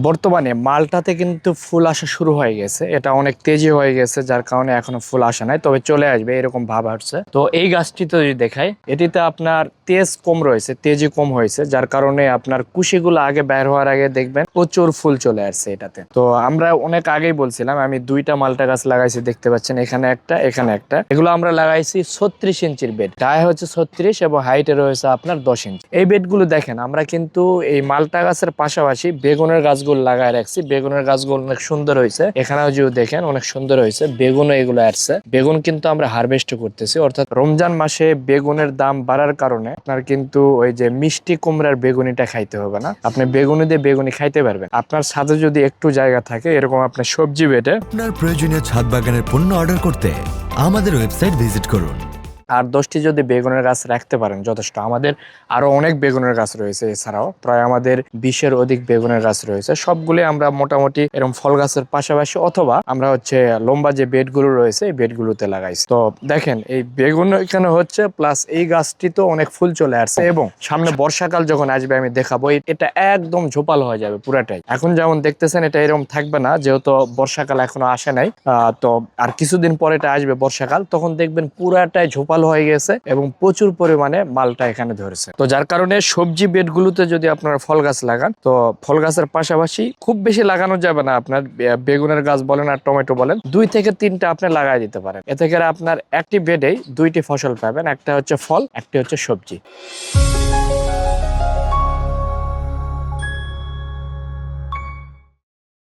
বর্তমানে মালটাতে কিন্তু ফুল আসা শুরু হয়ে গেছে, এটা অনেক তেজি হয়ে গেছে, যার কারণে এখনো ফুল আসে নাই, তবে চলে আসবে এরকম ভাব আসছে। তো এই গাছটিতে যদি দেখাই, এটিতে আপনার তেজ কম রয়েছে, তেজি কম হয়েছে, যার কারণে আপনার কুশিগুলো আগে বের হওয়ার আগে দেখবেন প্রচুর ফুল চলে আসছে এটাতে। তো আমরা অনেক আগেই বলছিলাম, আমি দুইটা মালটা গাছ লাগাইছি, দেখতে পাচ্ছেন এখানে একটা এখানে একটা। এগুলো আমরা লাগাইছি 36 ইঞ্চির বেড, ডায় হচ্ছে 36 এবং হাইটে রয়েছে আপনার 10 ইঞ্চি। এই বেডগুলো দেখেন, আমরা কিন্তু এই মালটা গাছের পাশাপাশি বেগুনের গাছগুলো লাগাই রাখছি। বেগুনের গাছগুলো অনেক সুন্দর হয়েছে, এখানেও যদি দেখেন অনেক সুন্দর হয়েছে, বেগুনও এগুলো আসছে। বেগুন কিন্তু আমরা হারভেস্ট করতেছি, অর্থাৎ রমজান মাসে বেগুনের দাম বাড়ার কারণে আপনার কিন্তু ওই যে মিষ্টি কুমড়ার বেগুনিটা খাইতে হবে না, আপনি বেগুনি দিয়ে বেগুনি খাইতে পারবেন। আপনার ছাদে যদি একটু জায়গা থাকে, এরকম আপনার সবজি বেটে আপনার প্রয়োজনীয় ছাদ বাগানের পণ্য অর্ডার করতে আমাদের ওয়েবসাইট ভিজিট করুন। আর 10টি যদি বেগুনের গাছ রাখতে পারেন যথেষ্ট। আমাদের আরো অনেক বেগুনের গাছ রয়েছে, এছাড়াও প্রায় আমাদের 20-এর অধিক বেগুনের গাছ রয়েছে। সবগুলি আমরা মোটামুটি এরকম ফল গাছের পাশাপাশি অথবা আমরা হচ্ছে লম্বা যে বেডগুলো রয়েছে এই বেডগুলোতে লাগাইছি। তো দেখেন এই বেগুন এখানে হচ্ছে, প্লাস এই গাছটি তো অনেক ফুল চলে আসছে, এবং সামনে বর্ষাকাল যখন আসবে আমি দেখাবো, এটা একদম ঝোপাল হয়ে যাবে পুরাটাই। এখন যেমন দেখতেছেন এটা এরকম থাকবে না, যেহেতু বর্ষাকাল এখনো আসে নাই। তো আর কিছুদিন পরে এটা আসবে বর্ষাকাল, তখন দেখবেন পুরাটাই ঝোপাল হয়ে গেছে এবং প্রচুর পরিমাণে মালটা এখানে ধরেছে। তো যার কারণে সবজি বেডগুলোতে যদি আপনারা ফল গাছ লাগান, তো ফল গাছের পাশাপাশি খুব বেশি লাগানো যাবে না, আপনার বেগুনের গাছ বলেন আর টমেটো বলেন 2 থেকে 3টা আপনি লাগাই দিতে পারেন। এতে করে আপনার একটি বেডেই 2টি ফসল পাবেন, একটা হচ্ছে ফল, একটা হচ্ছে সবজি।